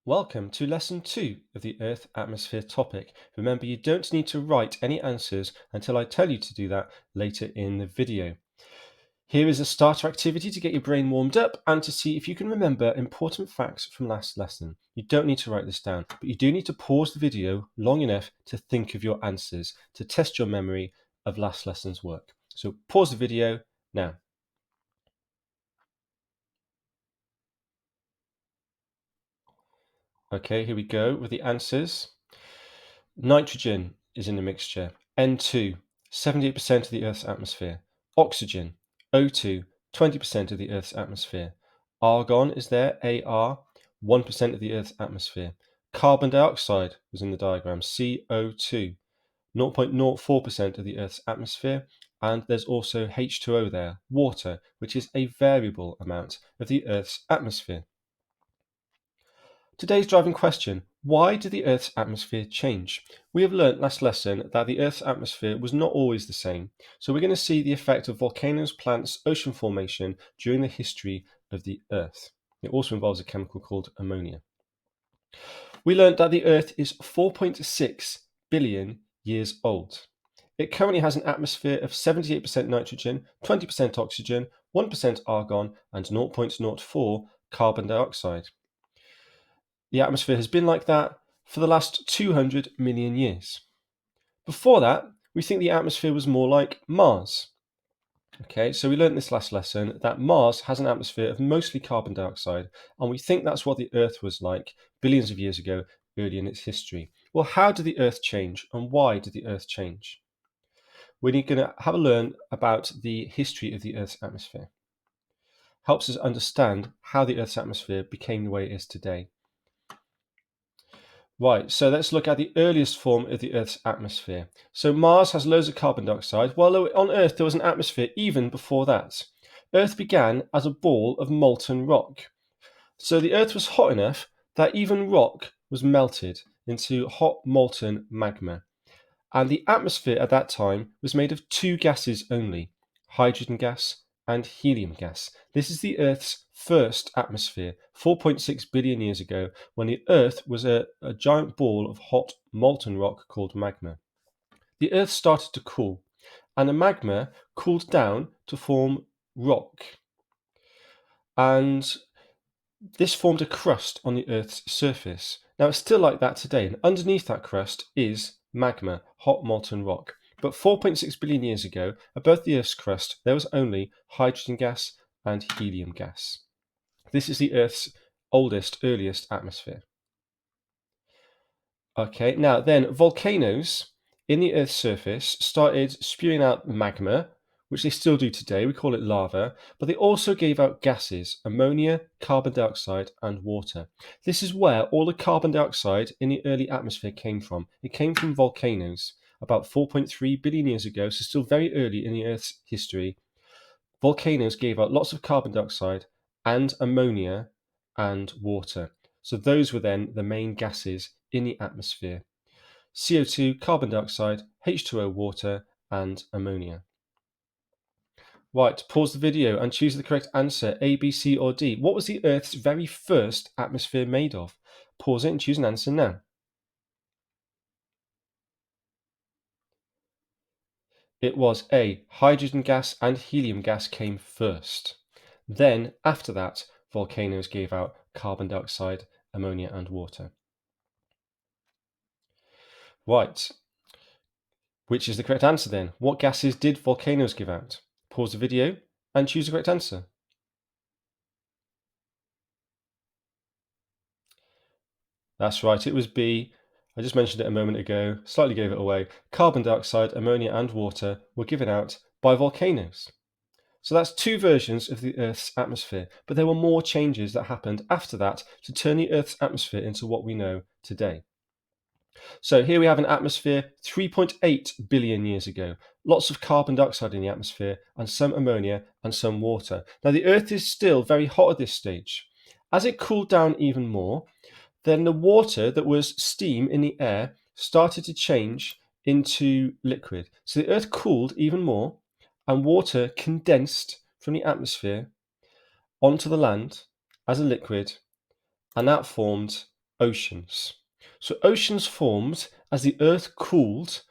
Welcome to lesson 2 of the Earth atmosphere topic. Remember, you don't need to write any answers until I tell you to do that later in the video. Here is a starter activity to get your brain warmed up and to see if you can remember important facts from last lesson. You don't need to write this down, but you do need to pause the video long enough to think of your answers, to test your memory of last lesson's work. So pause the video now. Okay, here we go with the answers. Nitrogen is in the mixture. N2, 78% of the Earth's atmosphere. Oxygen, O2, 20% of the Earth's atmosphere. Argon is there, Ar, 1% of the Earth's atmosphere. Carbon dioxide was in the diagram, CO2, 0.04% of the Earth's atmosphere. And there's also H2O there, water, which is a variable amount of the Earth's atmosphere. Today's driving question: why did the Earth's atmosphere change? We have learnt last lesson that the Earth's atmosphere was not always the same, so we're going to see the effect of volcanoes, plants, ocean formation during the history of the Earth. It also involves a chemical called ammonia. We learnt that the Earth is 4.6 billion years old. It currently has an atmosphere of 78% nitrogen, 20% oxygen, 1% argon, and 0.04 carbon dioxide. The atmosphere has been like that for the last 200 million years. Before that, we think the atmosphere was more like Mars. Okay, so we learned this last lesson that Mars has an atmosphere of mostly carbon dioxide, and we think that's what the Earth was like billions of years ago, early in its history. Well, how did the Earth change, and why did the Earth change? We're going to have a learn about the history of the Earth's atmosphere. Helps us understand how the Earth's atmosphere became the way it is today. Right, so let's look at the earliest form of the Earth's atmosphere. So Mars has loads of carbon dioxide, while on Earth there was an atmosphere even before that. Earth began as a ball of molten rock. So the Earth was hot enough that even rock was melted into hot molten magma. And the atmosphere at that time was made of two gases only, hydrogen gas and helium gas. This is the Earth's first atmosphere, 4.6 billion years ago, when the Earth was a giant ball of hot molten rock called magma. The Earth started to cool, and the magma cooled down to form rock. And this formed a crust on the Earth's surface. Now it's still like that today, and underneath that crust is magma, hot molten rock. But 4.6 billion years ago, above the Earth's crust, there was only hydrogen gas and helium gas. This is the Earth's oldest, earliest atmosphere. Okay, now then volcanoes in the Earth's surface started spewing out magma, which they still do today. We call it lava, but they also gave out gases, ammonia, carbon dioxide, and water. This is where all the carbon dioxide in the early atmosphere came from. It came from volcanoes about 4.3 billion years ago, so still very early in the Earth's history. Volcanoes gave out lots of carbon dioxide and ammonia and water. So those were then the main gases in the atmosphere: CO2, carbon dioxide, H2O, water, and ammonia. Right, pause the video and choose the correct answer, A, B, C, or D. What was the Earth's very first atmosphere made of? Pause it and choose an answer now. It was A, hydrogen gas and helium gas came first. Then, after that, volcanoes gave out carbon dioxide, ammonia, and water. Right, which is the correct answer then? What gases did volcanoes give out? Pause the video and choose the correct answer. That's right, it was B. I just mentioned it a moment ago, slightly gave it away. Carbon dioxide, ammonia, and water were given out by volcanoes. So that's two versions of the Earth's atmosphere, but there were more changes that happened after that to turn the Earth's atmosphere into what we know today. So here we have an atmosphere 3.8 billion years ago. Lots of carbon dioxide in the atmosphere and some ammonia and some water. Now the Earth is still very hot at this stage. As it cooled down even more, then the water that was steam in the air started to change into liquid. So the Earth cooled even more and water condensed from the atmosphere onto the land as a liquid, and that formed oceans. So oceans formed as the Earth cooled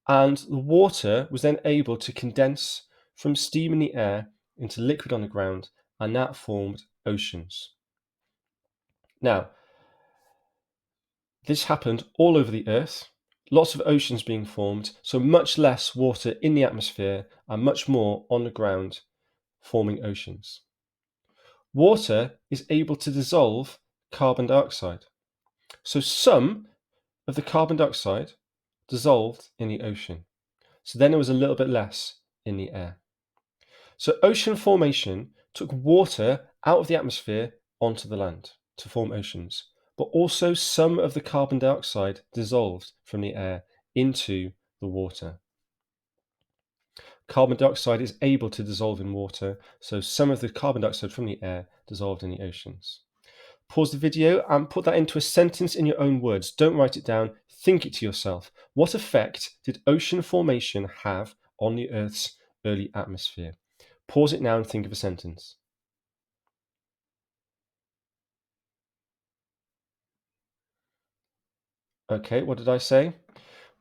and the water was then able to condense from steam in the air into liquid on the ground, and that formed oceans. Now, this happened all over the Earth, lots of oceans being formed, so much less water in the atmosphere and much more on the ground, forming oceans. Water is able to dissolve carbon dioxide. So some of the carbon dioxide dissolved in the ocean. So then there was a little bit less in the air. So ocean formation took water out of the atmosphere onto the land to form oceans, but also some of the carbon dioxide dissolved from the air into the water. Carbon dioxide is able to dissolve in water, so some of the carbon dioxide from the air dissolved in the oceans. Pause the video and put that into a sentence in your own words. Don't write it down, think it to yourself. What effect did ocean formation have on the Earth's early atmosphere? Pause it now and think of a sentence. Okay, what did I say?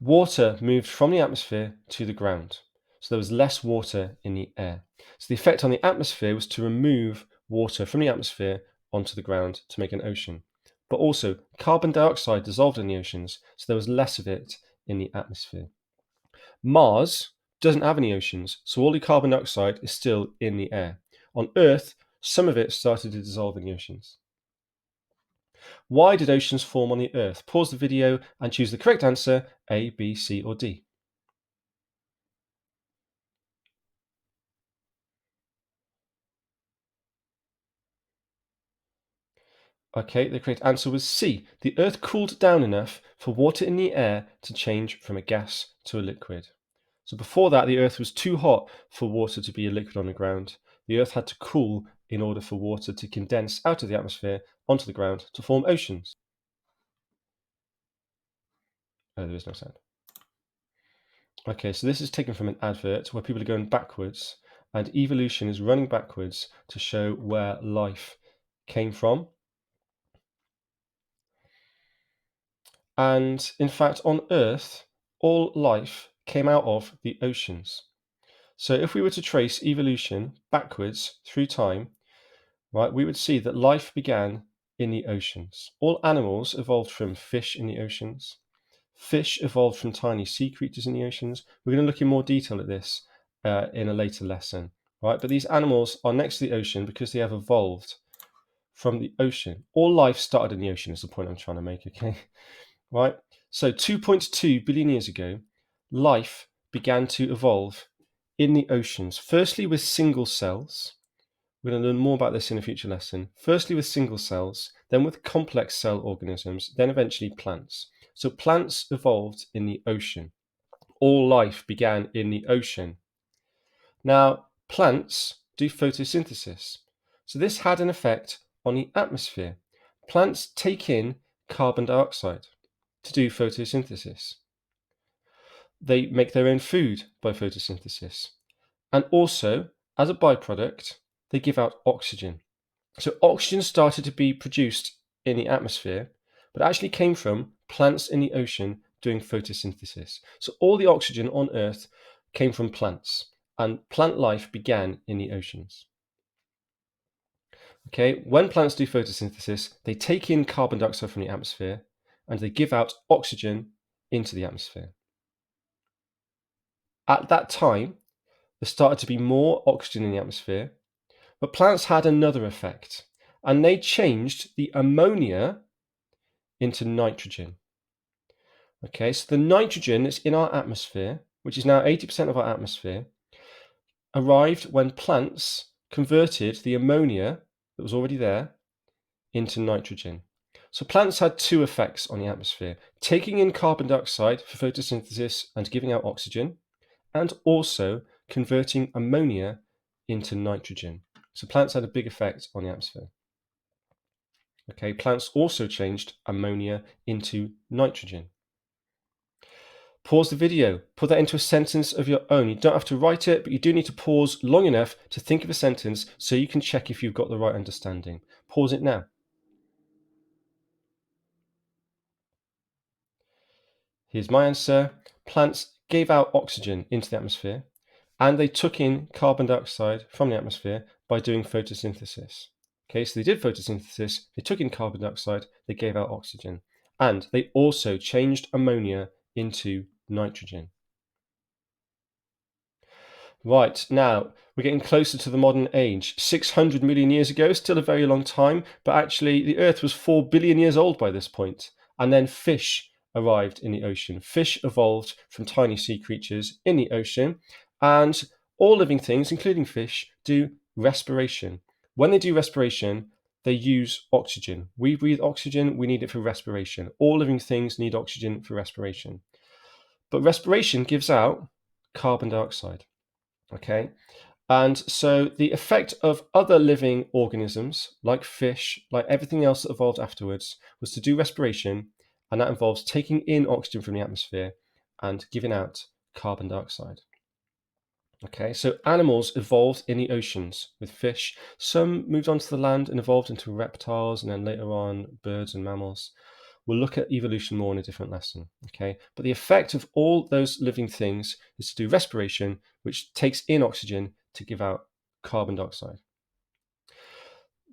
Water moved from the atmosphere to the ground. So there was less water in the air. So the effect on the atmosphere was to remove water from the atmosphere onto the ground to make an ocean. But also, carbon dioxide dissolved in the oceans, so there was less of it in the atmosphere. Mars doesn't have any oceans, so all the carbon dioxide is still in the air. On Earth, some of it started to dissolve in the oceans. Why did oceans form on the Earth? Pause the video and choose the correct answer, A, B, C, or D. Okay, the correct answer was C. The Earth cooled down enough for water in the air to change from a gas to a liquid. So before that, the Earth was too hot for water to be a liquid on the ground. The Earth had to cool in order for water to condense out of the atmosphere onto the ground to form oceans. Oh, there is no sound. Okay, so this is taken from an advert where people are going backwards and evolution is running backwards to show where life came from. And in fact, on Earth, all life came out of the oceans. So if we were to trace evolution backwards through time, right, we would see that life began in the oceans. All animals evolved from fish in the oceans. Fish evolved from tiny sea creatures in the oceans. We're going to look in more detail at this in a later lesson, right? But these animals are next to the ocean because they have evolved from the ocean. All life started in the ocean is the point I'm trying to make, okay? Right? So 2.2 billion years ago, life began to evolve in the oceans, firstly with single cells. We're going to learn more about this in a future lesson. Firstly with single cells, then with complex cell organisms, then eventually plants. So plants evolved in the ocean. All life began in the ocean. Now, plants do photosynthesis. So this had an effect on the atmosphere. Plants take in carbon dioxide to do photosynthesis. They make their own food by photosynthesis. And also, as a byproduct, they give out oxygen. So oxygen started to be produced in the atmosphere, but actually came from plants in the ocean doing photosynthesis. So all the oxygen on Earth came from plants, and plant life began in the oceans. Okay, when plants do photosynthesis, they take in carbon dioxide from the atmosphere and they give out oxygen into the atmosphere. At that time, there started to be more oxygen in the atmosphere, but plants had another effect, and they changed the ammonia into nitrogen. Okay, so the nitrogen that's in our atmosphere, which is now 80% of our atmosphere, arrived when plants converted the ammonia that was already there into nitrogen. So plants had two effects on the atmosphere, taking in carbon dioxide for photosynthesis and giving out oxygen, and also converting ammonia into nitrogen. So plants had a big effect on the atmosphere. Okay, plants also changed ammonia into nitrogen. Pause the video, put that into a sentence of your own. You don't have to write it, but you do need to pause long enough to think of a sentence so you can check if you've got the right understanding. Pause it now. Here's my answer. Plants gave out oxygen into the atmosphere, and they took in carbon dioxide from the atmosphere by doing photosynthesis. Okay, so they did photosynthesis, they took in carbon dioxide, they gave out oxygen, and they also changed ammonia into nitrogen. Right, now we're getting closer to the modern age. 600 million years ago, still a very long time, but actually the Earth was 4 billion years old by this point. And then fish arrived in the ocean. Fish evolved from tiny sea creatures in the ocean, and all living things, including fish, do respiration. When they do respiration, they use oxygen. We breathe oxygen, we need it for respiration. All living things need oxygen for respiration. But respiration gives out carbon dioxide. Okay, and so the effect of other living organisms, like fish, like everything else that evolved afterwards, was to do respiration, and that involves taking in oxygen from the atmosphere and giving out carbon dioxide. Okay, so animals evolved in the oceans with fish. Some moved onto the land and evolved into reptiles, and then later on birds and mammals. We'll look at evolution more in a different lesson, okay? But the effect of all those living things is to do respiration, which takes in oxygen to give out carbon dioxide.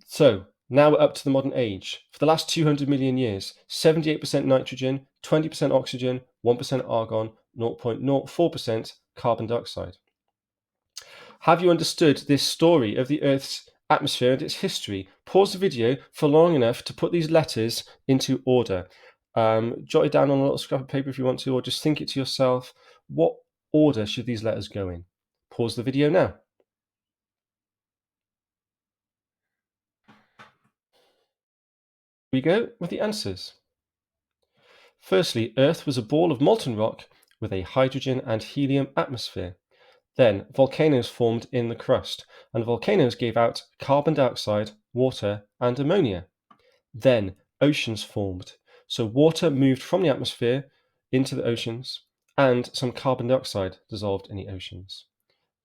So now we're up to the modern age. For the last 200 million years, 78% nitrogen, 20% oxygen, 1% argon, 0.04% carbon dioxide. Have you understood this story of the Earth's atmosphere and its history? Pause the video for long enough to put these letters into order. Jot it down on a little scrap of paper if you want to, or just think it to yourself. What order should these letters go in? Pause the video now. Here we go with the answers. Firstly, Earth was a ball of molten rock with a hydrogen and helium atmosphere. Then volcanoes formed in the crust, and volcanoes gave out carbon dioxide, water, and ammonia. Then oceans formed, so water moved from the atmosphere into the oceans, and some carbon dioxide dissolved in the oceans.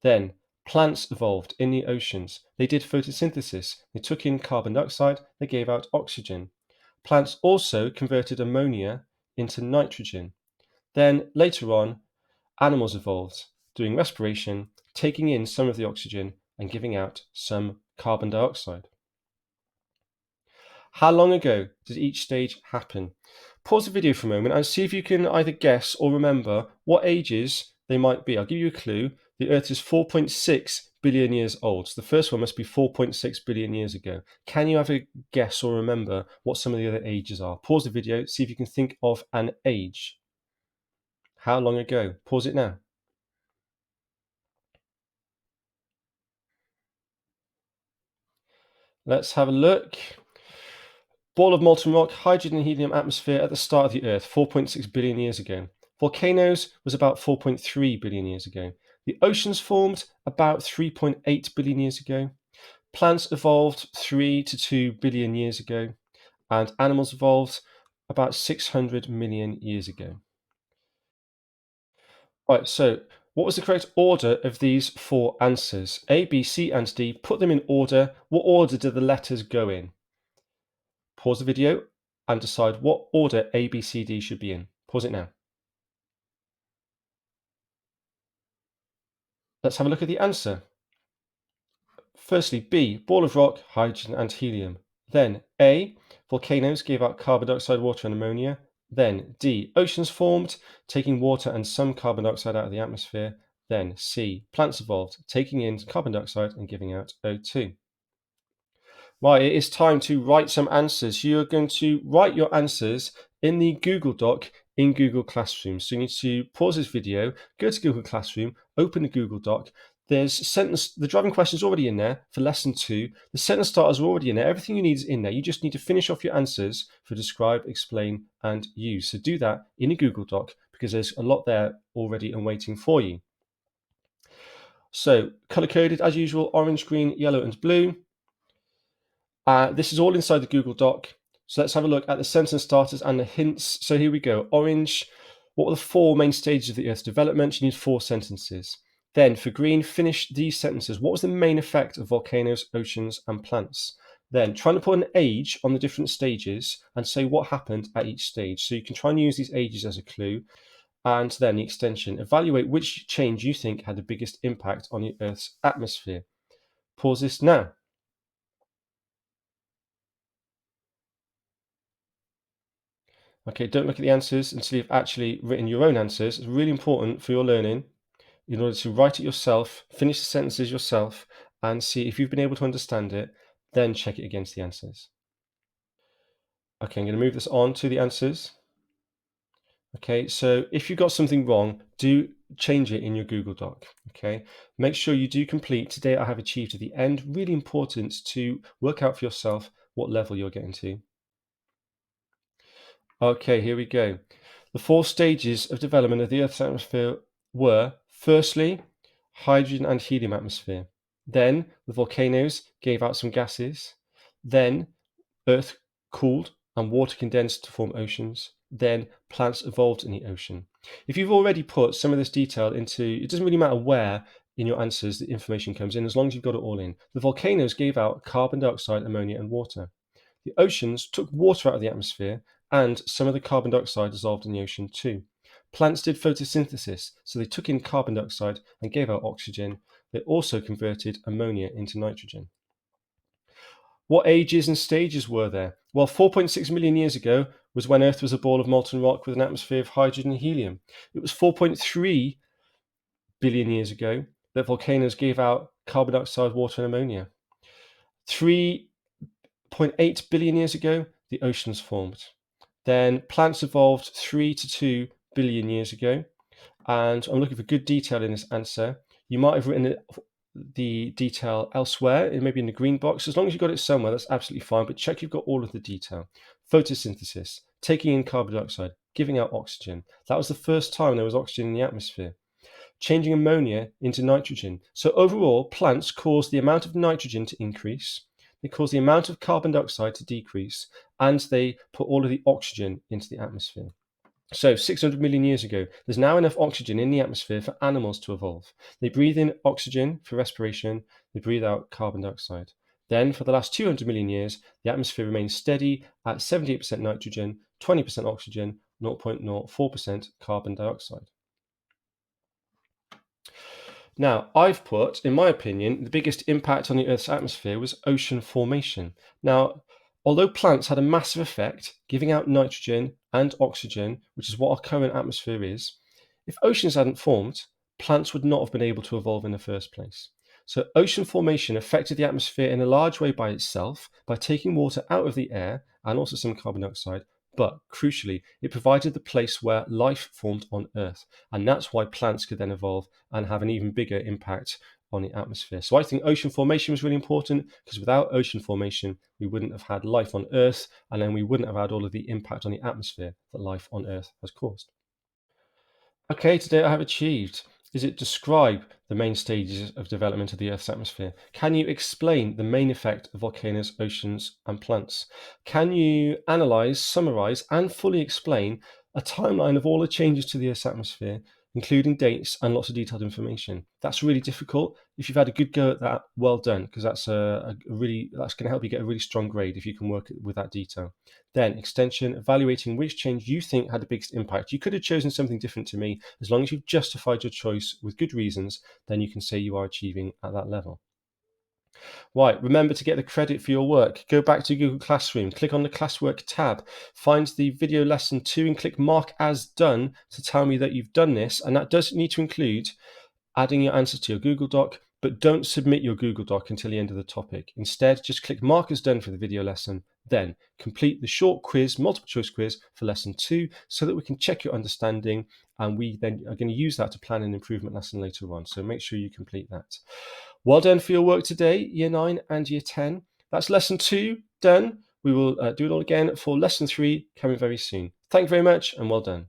Then plants evolved in the oceans. They did photosynthesis. They took in carbon dioxide, they gave out oxygen. Plants also converted ammonia into nitrogen. Then later on, animals evolved, doing respiration, taking in some of the oxygen and giving out some carbon dioxide. How long ago did each stage happen? Pause the video for a moment and see if you can either guess or remember what ages they might be. I'll give you a clue. The Earth is 4.6 billion years old. So the first one must be 4.6 billion years ago. Can you have a guess or remember what some of the other ages are? Pause the video, see if you can think of an age. How long ago? Pause it now. Let's have a look. Ball of molten rock, hydrogen and helium atmosphere at the start of the Earth, 4.6 billion years ago. Volcanoes was about 4.3 billion years ago. The oceans formed about 3.8 billion years ago. Plants evolved 3 to 2 billion years ago. And animals evolved about 600 million years ago. Right, so what was the correct order of these four answers? A, B, C, and D. Put them in order. What order do the letters go in? Pause the video and decide what order A, B, C, D should be in. Pause it now. Let's have a look at the answer. Firstly, B, ball of rock, hydrogen and helium. Then A, volcanoes gave out carbon dioxide, water and ammonia. Then D, oceans formed, taking water and some carbon dioxide out of the atmosphere. Then C, plants evolved, taking in carbon dioxide and giving out O2. Right, it is time to write some answers. You're going to write your answers in the Google Doc in Google Classroom. So you need to pause this video, go to Google Classroom, open the Google Doc. There's the driving questions already in there for lesson 2. The sentence starters are already in there. Everything you need is in there. You just need to finish off your answers for describe, explain, and use. So do that in a Google Doc because there's a lot there already and waiting for you. So color coded as usual, orange, green, yellow, and blue. This is all inside the Google Doc. So let's have a look at the sentence starters and the hints. So here we go. Orange, what were the 4 main stages of the Earth's development? You need 4 sentences. Then for green, finish these sentences. What was the main effect of volcanoes, oceans, and plants? Then trying to put an age on the different stages and say what happened at each stage. So you can try and use these ages as a clue. And then the extension, evaluate which change you think had the biggest impact on the Earth's atmosphere. Pause this now. Okay, don't look at the answers until you've actually written your own answers. It's really important for your learning in order to write it yourself, finish the sentences yourself, and see if you've been able to understand it, then check it against the answers. Okay, I'm going to move this on to the answers. Okay, so if you got something wrong, do change it in your Google Doc. Okay, make sure you do complete today I have achieved at the end. Really important to work out for yourself what level you're getting to. Okay, here we go. The 4 stages of development of the Earth's atmosphere were, firstly, hydrogen and helium atmosphere. Then the volcanoes gave out some gases. Then Earth cooled and water condensed to form oceans. Then plants evolved in the ocean. If you've already put some of this detail into, it doesn't really matter where in your answers the information comes in, as long as you've got it all in. The volcanoes gave out carbon dioxide, ammonia, and water. The oceans took water out of the atmosphere, and some of the carbon dioxide dissolved in the ocean too. Plants did photosynthesis, so they took in carbon dioxide and gave out oxygen. They also converted ammonia into nitrogen. What ages and stages were there? Well, 4.6 million years ago was when Earth was a ball of molten rock with an atmosphere of hydrogen and helium. It was 4.3 billion years ago that volcanoes gave out carbon dioxide, water, and ammonia. 3.8 billion years ago, the oceans formed. Then plants evolved 3 to 2 billion years ago. And I'm looking for good detail in this answer. You might have written the detail elsewhere, maybe in the green box. As long as you've got it somewhere, that's absolutely fine, but check you've got all of the detail. Photosynthesis, taking in carbon dioxide, giving out oxygen. That was the first time there was oxygen in the atmosphere. Changing ammonia into nitrogen. So overall, plants cause the amount of nitrogen to increase, they cause the amount of carbon dioxide to decrease, and they put all of the oxygen into the atmosphere. So 600 million years ago, there's now enough oxygen in the atmosphere for animals to evolve. They breathe in oxygen for respiration, they breathe out carbon dioxide. Then, for the last 200 million years, the atmosphere remains steady at 78% nitrogen, 20% oxygen, 0.04% carbon dioxide. Now, I've put, in my opinion, the biggest impact on the Earth's atmosphere was ocean formation. Now, although plants had a massive effect, giving out nitrogen and oxygen, which is what our current atmosphere is, if oceans hadn't formed, plants would not have been able to evolve in the first place. So, ocean formation affected the atmosphere in a large way by itself, by taking water out of the air and also some carbon dioxide. But crucially, it provided the place where life formed on Earth. And that's why plants could then evolve and have an even bigger impact on the atmosphere. So I think ocean formation was really important, because without ocean formation, we wouldn't have had life on Earth, and then we wouldn't have had all of the impact on the atmosphere that life on Earth has caused. Okay, today I have achieved. Is it describe the main stages of development of the Earth's atmosphere? Can you explain the main effect of volcanoes, oceans, and plants? Can you analyze, summarize, and fully explain a timeline of all the changes to the Earth's atmosphere, including dates and lots of detailed information? That's really difficult. If you've had a good go at that, well done, because that's that's going to help you get a really strong grade if you can work with that detail. Then extension, evaluating which change you think had the biggest impact. You could have chosen something different to me. As long as you've justified your choice with good reasons, then you can say you are achieving at that level. Right, remember to get the credit for your work. Go back to Google Classroom, click on the Classwork tab, find the video lesson 2 and click Mark as Done to tell me that you've done this. And that does need to include adding your answers to your Google Doc, but don't submit your Google Doc until the end of the topic. Instead, just click Mark as Done for the video lesson, then complete the short quiz, multiple choice quiz for lesson 2, so that we can check your understanding, and we then are going to use that to plan an improvement lesson later on. So make sure you complete that. Well done for your work today, Year 9 and Year 10. That's lesson 2 done. We will do it all again for lesson 3 coming very soon. Thank you very much, and well done.